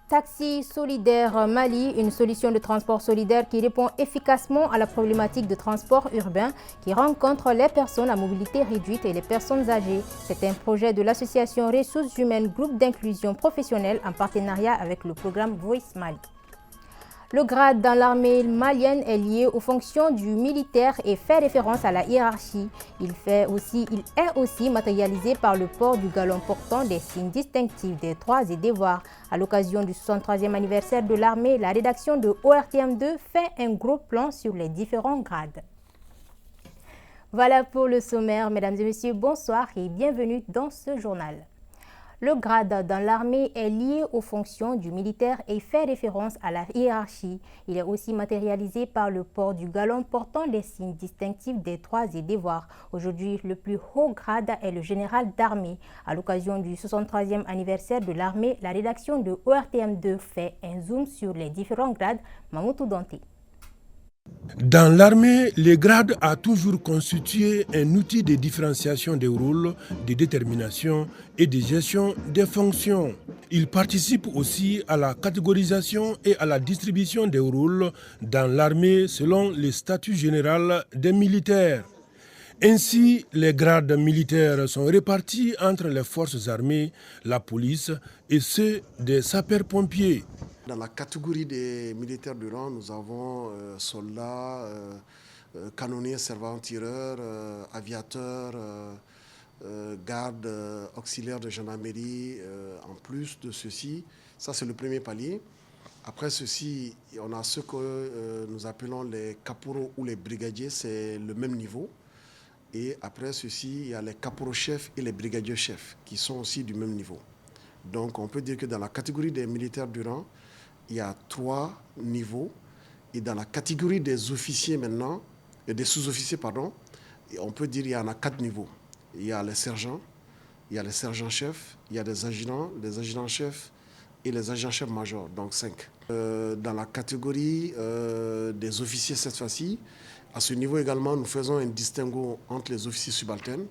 Taxi solidaire Mali, une solution de transport solidaire qui répond efficacement à la problématique de transport urbain qui rencontre les personnes à mobilité réduite et les personnes âgées. C'est un projet de l'association Ressources Humaines Groupe d'inclusion professionnelle en partenariat avec le programme Voice Mali. Le grade dans l'armée malienne est lié aux fonctions du militaire et fait référence à la hiérarchie. Il est aussi matérialisé par le port du galon portant des signes distinctifs des droits et devoirs. À l'occasion du 63e anniversaire de l'armée, la rédaction de ORTM2 fait un gros plan sur les différents grades. Voilà pour le sommaire. Mesdames et messieurs, bonsoir et bienvenue dans ce journal. Le grade dans l'armée est lié aux fonctions du militaire et fait référence à la hiérarchie. Il est aussi matérialisé par le port du galon portant les signes distinctifs des droits et devoirs. Aujourd'hui, le plus haut grade est le général d'armée. À l'occasion du 63e anniversaire de l'armée, la rédaction de ORTM2 fait un zoom sur les différents grades. Mamoutou Danté. Dans l'armée, le grade a toujours constitué un outil de différenciation des rôles, de détermination et de gestion des fonctions. Il participe aussi à la catégorisation et à la distribution des rôles dans l'armée selon le statut général des militaires. Ainsi, les grades militaires sont répartis entre les forces armées, la police et ceux des sapeurs-pompiers. Dans la catégorie des militaires du rang, nous avons soldats, canonniers, servants-tireurs, aviateurs, gardes, auxiliaires de gendarmerie. En plus de ceci, ça c'est le premier palier. Après ceci, on a ce que nous appelons les caporaux ou les brigadiers, c'est le même niveau. Et après ceci, il y a les caporaux-chefs et les brigadiers-chefs qui sont aussi du même niveau. Donc on peut dire que dans la catégorie des militaires du rang, il y a 3 niveaux. Et dans la catégorie des officiers maintenant, des sous-officiers, pardon, on peut dire qu'il y en a 4 niveaux. Il y a les sergents, il y a les sergents-chefs, il y a les adjudants-chefs et les adjudants-chefs majors, donc 5. Dans la catégorie des officiers cette fois-ci, à ce niveau également, nous faisons un distinguo entre les officiers subalternes,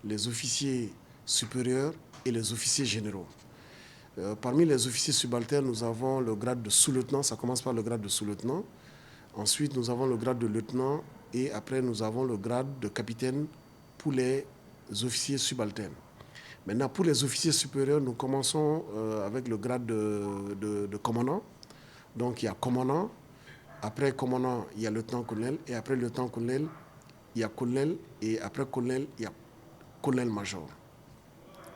les officiers supérieurs et les officiers généraux. Parmi les officiers subalternes, nous avons le grade de sous-lieutenant, ça commence par le grade de sous-lieutenant. Ensuite, nous avons le grade de lieutenant et après, nous avons le grade de capitaine pour les officiers subalternes. Maintenant, pour les officiers supérieurs, nous commençons avec le grade de commandant. Donc, il y a commandant. Après commandant, il y a lieutenant-colonel. Et après lieutenant-colonel, il y a colonel. Et après colonel, il y a colonel-major.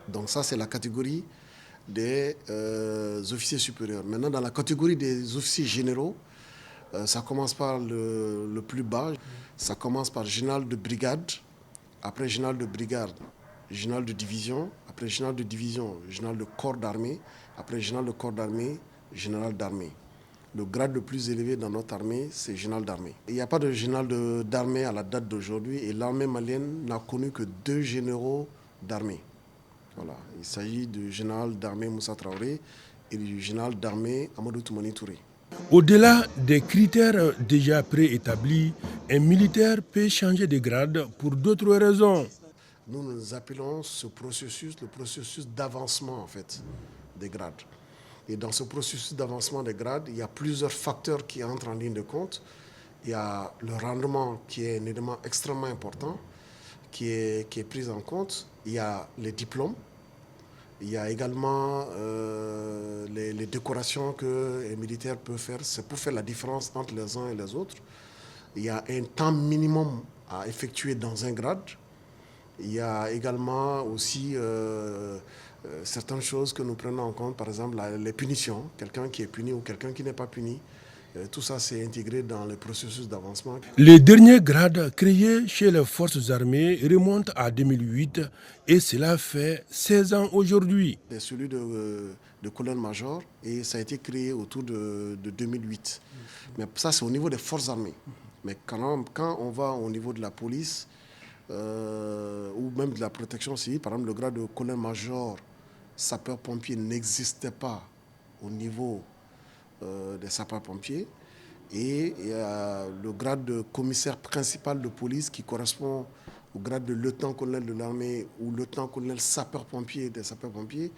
Donc, ça, c'est la catégorie des officiers supérieurs. Maintenant, dans la catégorie des officiers généraux, ça commence par le plus bas. Ça commence par général de brigade, après général de brigade, général de division, après général de division, général de corps d'armée, après général de corps d'armée, général d'armée. Le grade le plus élevé dans notre armée, c'est général d'armée. Il n'y a pas de général d'armée à la date d'aujourd'hui et l'armée malienne n'a connu que 2 généraux d'armée. Voilà. Il s'agit du général d'armée Moussa Traoré et du général d'armée Amadou Toumani Touré. Au-delà des critères déjà préétablis, un militaire peut changer de grade pour d'autres raisons. Nous appelons ce processus le processus d'avancement en fait, des grades. Et dans ce processus d'avancement des grades, il y a plusieurs facteurs qui entrent en ligne de compte. Il y a le rendement qui est un élément extrêmement important qui est pris en compte. Il y a les diplômes. Il y a également les décorations que les militaires peuvent faire. C'est pour faire la différence entre les uns et les autres. Il y a un temps minimum à effectuer dans un grade. Il y a également aussi certaines choses que nous prenons en compte, par exemple les punitions, quelqu'un qui est puni ou quelqu'un qui n'est pas puni. Tout ça, c'est intégré dans le processus d'avancement. Les derniers grades créés chez les forces armées remontent à 2008 et cela fait 16 ans aujourd'hui. C'est celui de colonel-major et ça a été créé autour de 2008. Mais ça, c'est au niveau des forces armées. Mais quand on va au niveau de la police ou même de la protection civile, par exemple, le grade de colonel-major sapeur-pompier n'existait pas au niveau des sapeurs-pompiers. Et il y a le grade de commissaire principal de police qui correspond au grade de lieutenant-colonel de l'armée ou lieutenant-colonel sapeur-pompier des sapeurs-pompiers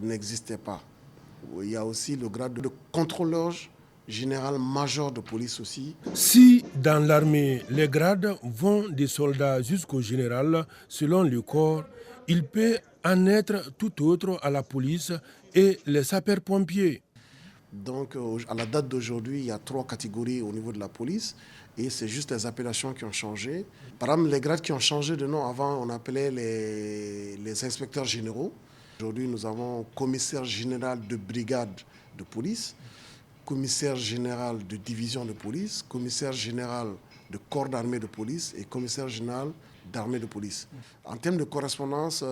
n'existait pas. Il y a aussi le grade de contrôleur général-major de police aussi. Si dans l'armée, les grades vont des soldats jusqu'au général, selon le corps, il peut en être tout autre à la police et les sapeurs-pompiers. Donc, à la date d'aujourd'hui, il y a 3 catégories au niveau de la police et c'est juste les appellations qui ont changé. Par exemple, les grades qui ont changé de nom, avant, on appelait les inspecteurs généraux. Aujourd'hui, nous avons commissaire général de brigade de police, commissaire général de division de police, commissaire général de corps d'armée de police et commissaire général d'armée de police. En termes de correspondance,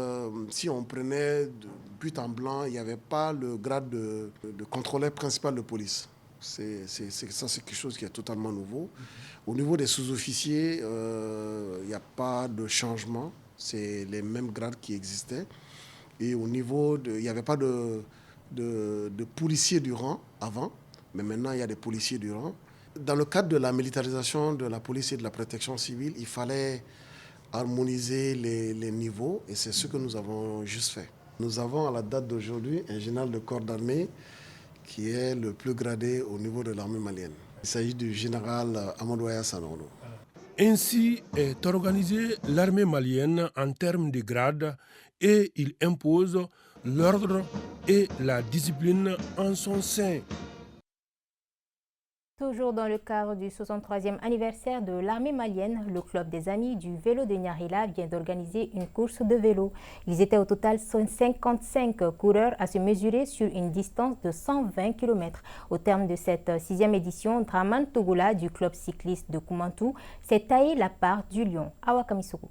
si on prenait de but en blanc, il n'y avait pas le grade de contrôleur principal de police. Ça, c'est quelque chose qui est totalement nouveau. Au niveau des sous-officiers, il n'y a pas de changement. C'est les mêmes grades qui existaient. Et au niveau il n'y avait pas de policiers du rang avant, mais maintenant il y a des policiers du rang. Dans le cadre de la militarisation de la police et de la protection civile, il fallait harmoniser les niveaux et c'est ce que nous avons juste fait. Nous avons à la date d'aujourd'hui un général de corps d'armée qui est le plus gradé au niveau de l'armée malienne. Il s'agit du général Amadou Aya Sanono. Ainsi est organisée l'armée malienne en termes de grades et il impose l'ordre et la discipline en son sein. Toujours dans le cadre du 63e anniversaire de l'armée malienne, le club des amis du vélo de Nyarila vient d'organiser une course de vélo. Ils étaient au total 55 coureurs à se mesurer sur une distance de 120 km. Au terme de cette 6e édition, Draman Togola du club cycliste de Koumantou s'est taillé la part du lion. Awa Kamisoko.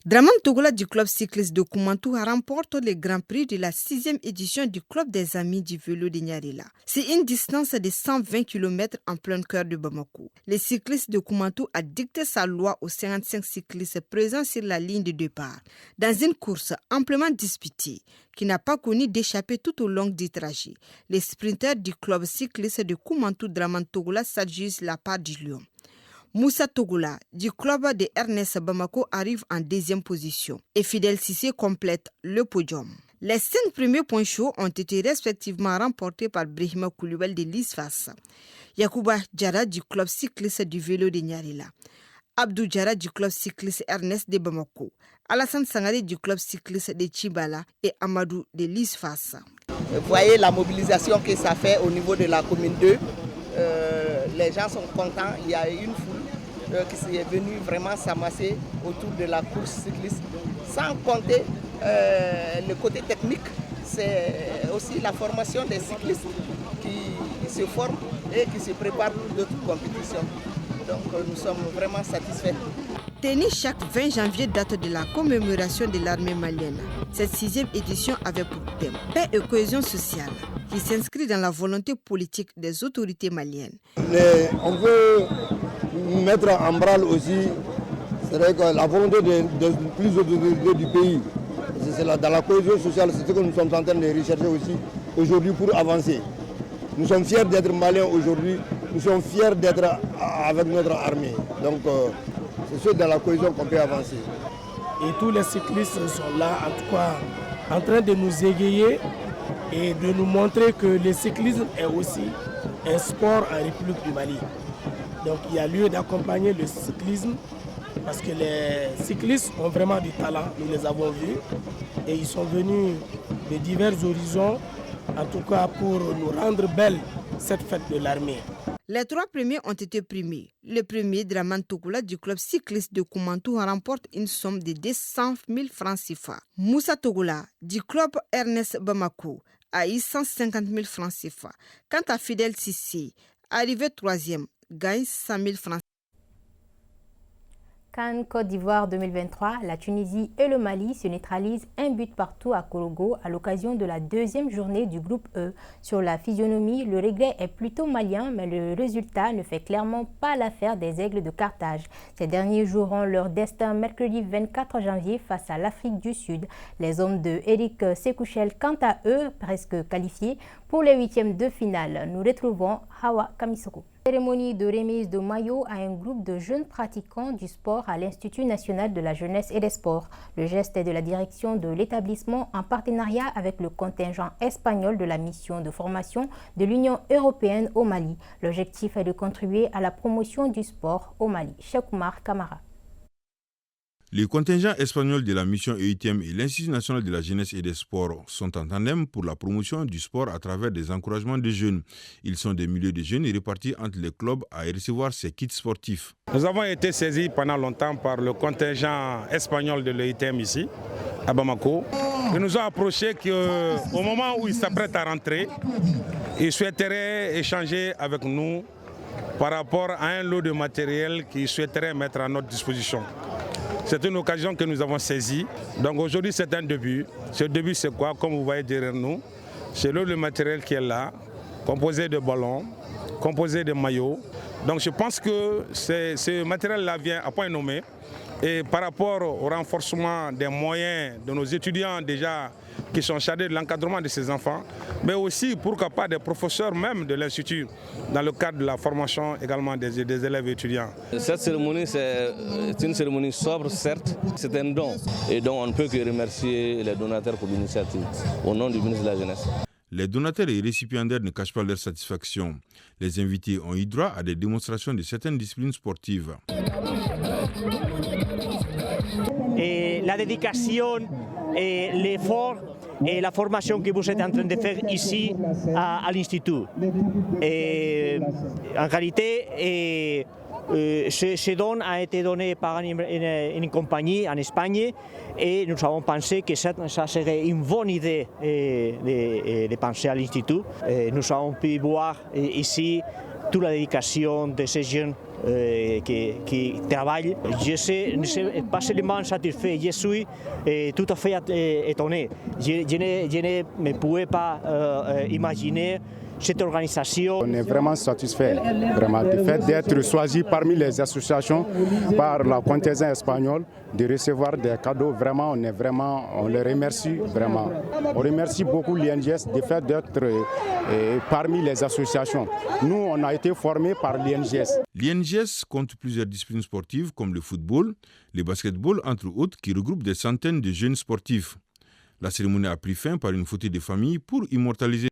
Draman Togola du club cycliste de Koumantou remporte le Grand Prix de la 6e édition du club des amis du vélo de Nyarila. C'est une distance de 120 km en plein cœur de Bamako. Le cycliste de Koumantou a dicté sa loi aux 55 cyclistes présents sur la ligne de départ, dans une course amplement disputée qui n'a pas connu d'échappée tout au long du trajet. Les sprinteurs du club cycliste de Koumantou Draman Togola s'adjugent la part du lion. Moussa Togola, du club de Ernest Bamako, arrive en 2e position et Fidel Sissé complète le podium. Les 5 premiers points chauds ont été respectivement remportés par Brahima Koulibaly de l'ISFAS, Yakouba Djara du club cycliste du vélo de Nyarila, Abdou Djara du club cycliste Ernest de Bamako, Alassane Sangare du club cycliste de Chibala et Amadou de l'ISFAS. Vous voyez la mobilisation que ça fait au niveau de la commune 2. Les gens sont contents, il y a une foule qui est venue vraiment s'amasser autour de la course cycliste. Sans compter le côté technique, c'est aussi la formation des cyclistes qui se forment et qui se préparent pour d'autres compétitions. Donc nous sommes vraiment satisfaits. Tenue chaque 20 janvier, date de la commémoration de l'armée malienne, cette 6e édition avait pour thème paix et cohésion sociale, qui s'inscrit dans la volonté politique des autorités maliennes. On veut mettre en branle aussi la volonté de plus autorités du pays. C'est dans la cohésion sociale, c'est ce que nous sommes en train de rechercher aussi aujourd'hui pour avancer. Nous sommes fiers d'être maliens aujourd'hui, nous sommes fiers d'être avec notre armée. Donc c'est dans la cohésion qu'on peut avancer. Et tous les cyclistes sont là, en tout cas, en train de nous égayer et de nous montrer que le cyclisme est aussi un sport en République du Mali. Donc il y a lieu d'accompagner le cyclisme parce que les cyclistes ont vraiment du talent, nous les avons vus et ils sont venus de divers horizons, en tout cas pour nous rendre belle cette fête de l'armée. Les 3 premiers ont été primés. Le premier, Draman Togola du club cycliste de Koumantou, remporte une somme de 200 000 francs CFA. Moussa Togola du club Ernest Bamako a eu 150 000 francs CFA. Quant à Fidel Sissé, arrivé 3e, gagne 100 000 francs. CAN Côte d'Ivoire 2023, la Tunisie et le Mali se neutralisent un but partout à Korogo à l'occasion de la 2e journée du groupe E. Sur la physionomie, le regret est plutôt malien, mais le résultat ne fait clairement pas l'affaire des Aigles de Carthage. Ces derniers joueront leur destin mercredi 24 janvier face à l'Afrique du Sud. Les hommes de Eric Sekouchel, quant à eux, presque qualifiés Pour les huitièmes de finale, nous retrouvons Hawa Kamisoko. Cérémonie de remise de maillot à un groupe de jeunes pratiquants du sport à l'Institut national de la jeunesse et des sports. Le geste est de la direction de l'établissement en partenariat avec le contingent espagnol de la mission de formation de l'Union européenne au Mali. L'objectif est de contribuer à la promotion du sport au Mali. Cheikh Oumar Kamara. Le contingent espagnol de la mission EITM et l'Institut national de la jeunesse et des sports sont en tandem pour la promotion du sport à travers des encouragements des jeunes. Ils sont des milliers de jeunes répartis entre les clubs à recevoir ces kits sportifs. Nous avons été saisis pendant longtemps par le contingent espagnol de l'EITM ici, à Bamako. Ils nous ont approché qu'au moment où ils s'apprêtent à rentrer, ils souhaiteraient échanger avec nous par rapport à un lot de matériel qu'ils souhaiteraient mettre à notre disposition. C'est une occasion que nous avons saisie. Donc aujourd'hui, c'est un début. Ce début, c'est quoi? Comme vous voyez derrière nous, c'est le matériel qui est là, composé de ballons, composé de maillots. Donc je pense que ce matériel-là vient à point nommé. Et par rapport au renforcement des moyens de nos étudiants déjà qui sont chargés de l'encadrement de ces enfants, mais aussi pourquoi pas des professeurs même de l'Institut dans le cadre de la formation également des élèves étudiants. Cette cérémonie, c'est une cérémonie sobre, certes, c'est un don. Et donc on ne peut que remercier les donateurs pour l'initiative, au nom du ministre de la Jeunesse. Les donateurs et récipiendaires ne cachent pas leur satisfaction. Les invités ont eu droit à des démonstrations de certaines disciplines sportives. Et la dédication, et l'effort et la formation que vous êtes en train de faire ici à l'Institut. En réalité, ce don a été donné par une compagnie en Espagne et nous avons pensé que ça serait une bonne idée de penser à l'Institut. Nous avons pu voir ici toute la dédication de ces jeunes qui travaillent. Je ne suis pas seulement satisfait, je suis tout à fait étonné. Je ne pouvais pas imaginer cette organisation. On est vraiment satisfait du fait d'être choisi parmi les associations par la contingent espagnole, de recevoir des cadeaux. Vraiment, on les remercie vraiment. On remercie beaucoup l'INGS du fait d'être parmi les associations. Nous, on a été formés par l'INGS. L'INGS compte plusieurs disciplines sportives comme le football, le basketball, entre autres, qui regroupent des centaines de jeunes sportifs. La cérémonie a pris fin par une photo de famille pour immortaliser.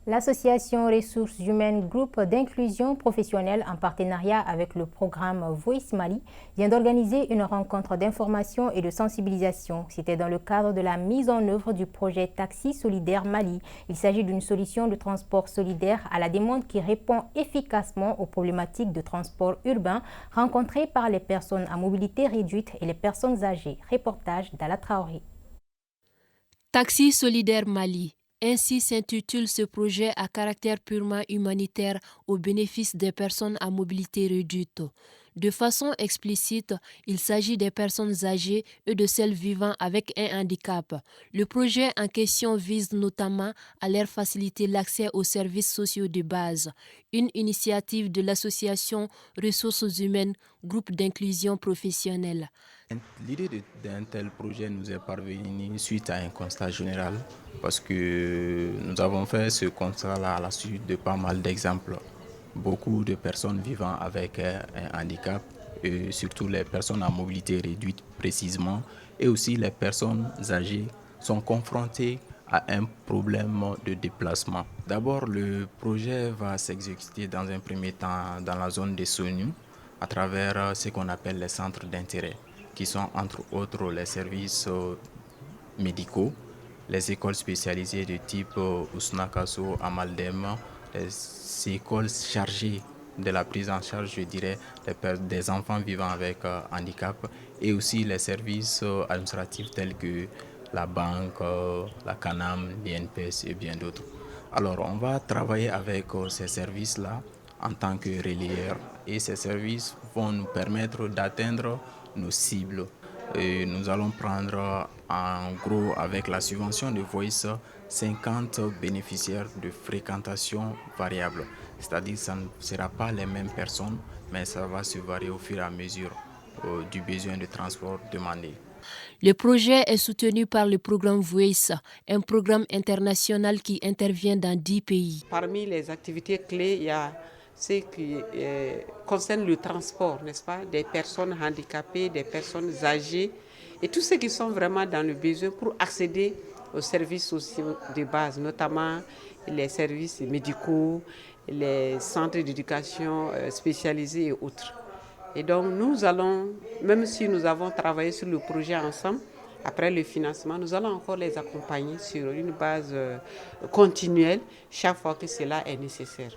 L'association Ressources Humaines Groupe d'inclusion professionnelle en partenariat avec le programme Voice Mali vient d'organiser une rencontre d'information et de sensibilisation. C'était dans le cadre de la mise en œuvre du projet Taxi Solidaire Mali. Il s'agit d'une solution de transport solidaire à la demande qui répond efficacement aux problématiques de transport urbain rencontrées par les personnes à mobilité réduite et les personnes âgées. Reportage d'Ala Traoré. Taxi Solidaire Mali. Ainsi s'intitule ce projet à caractère purement humanitaire au bénéfice des personnes à mobilité réduite. De façon explicite, il s'agit des personnes âgées et de celles vivant avec un handicap. Le projet en question vise notamment à leur faciliter l'accès aux services sociaux de base. Une initiative de l'association Ressources Humaines, groupe d'inclusion professionnelle. L'idée d'un tel projet nous est parvenue suite à un constat général parce que nous avons fait ce constat-là à la suite de pas mal d'exemples. Beaucoup de personnes vivant avec un handicap, et surtout les personnes à mobilité réduite précisément, et aussi les personnes âgées sont confrontées à un problème de déplacement. D'abord, le projet va s'exécuter dans un premier temps dans la zone des Sonu à travers ce qu'on appelle les centres d'intérêt, qui sont entre autres les services médicaux, les écoles spécialisées de type Ousnakasso, Amaldem, les écoles chargées de la prise en charge, je dirais, des enfants vivant avec handicap, et aussi les services administratifs tels que la banque, la CANAM, l'INPS et bien d'autres. Alors on va travailler avec ces services-là en tant que relayeurs, et ces services vont nous permettre d'atteindre nos cibles. Et nous allons prendre en gros avec la subvention de Voice 50 bénéficiaires de fréquentation variable. C'est-à-dire que ça ne sera pas les mêmes personnes, mais ça va se varier au fur et à mesure du besoin de transport demandé. Le projet est soutenu par le programme Voice, un programme international qui intervient dans 10 pays. Parmi les activités clés, il y a ce qui concerne le transport, n'est-ce pas, des personnes handicapées, des personnes âgées et tous ceux qui sont vraiment dans le besoin pour accéder aux services sociaux de base, notamment les services médicaux, les centres d'éducation spécialisés et autres. Et donc nous allons, même si nous avons travaillé sur le projet ensemble, après le financement, nous allons encore les accompagner sur une base continuelle chaque fois que cela est nécessaire.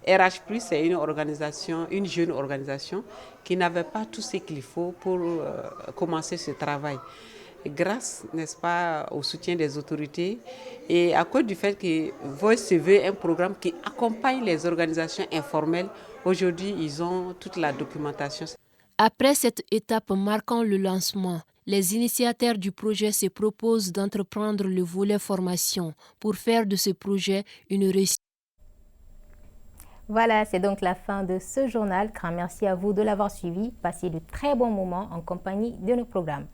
RH+, c'est une jeune organisation qui n'avait pas tout ce qu'il faut pour commencer ce travail. Grâce, n'est-ce pas, au soutien des autorités et à cause du fait que Voice se veut un programme qui accompagne les organisations informelles, aujourd'hui, ils ont toute la documentation. Après cette étape marquant le lancement, les initiateurs du projet se proposent d'entreprendre le volet formation pour faire de ce projet une réussite. Voilà, c'est donc la fin de ce journal. Grand merci à vous de l'avoir suivi. Passez de très bons moments en compagnie de nos programmes.